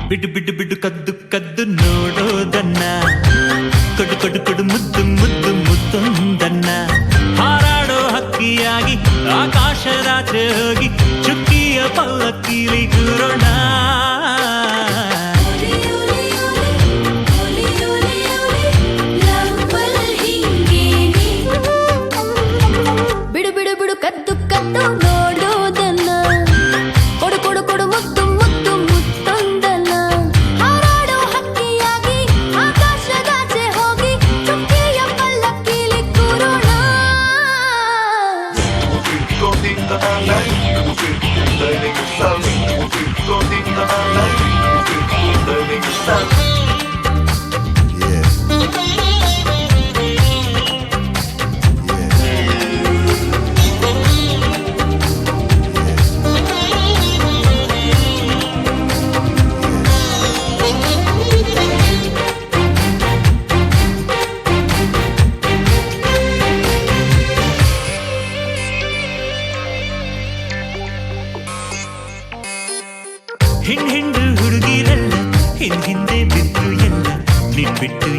ಬಿಡು ಬಿಡು ಬಿಡು ಕದ್ದು ಕದ್ದು ನೋಡೋದನ್ನ ಕೊಡು ಕೊಡು ಕೊಡು ಮುದ್ದು ಮುದ್ದು ಮುತ್ತೊಂದನ್ನ ಹಾರಾಡೋ ಹಕ್ಕಿಯಾಗಿ ಆಕಾಶದಾಚೆ ಹೋಗಿ ಚುಕ್ಕಿಯ ಪಲ್ಲಕ್ಕಿಲಿ ಕೂರೋಣ ಬಿಡು ಬಿಡು ಬಿಡು ಕದ್ದು ಕದ್ದು ನೋಡೋದನ್ನ ಕೊಡು ಕೊಡು ಕೊಡು ಮುದ್ದು ಮುದ್ದು ಮುತ್ತೊಂದನ್ನ ಹಾರಾಡೋ ಹಕ್ಕಿಯಾಗಿ ಆಕಾಶದಾಚೆ ಹೋಗಿ ಚುಕ್ಕಿಯ ಪಲ್ಲಕ್ಕಿಲಿ ಕೂರೋಣ ಹಿಂಡು ಹುಡುಗಿರಲ್ಲ ಹಿಂದೆ ಬಿದ್ದು ಎಲ್ಲ ನಿನ್ ಬಿಟ್ಟು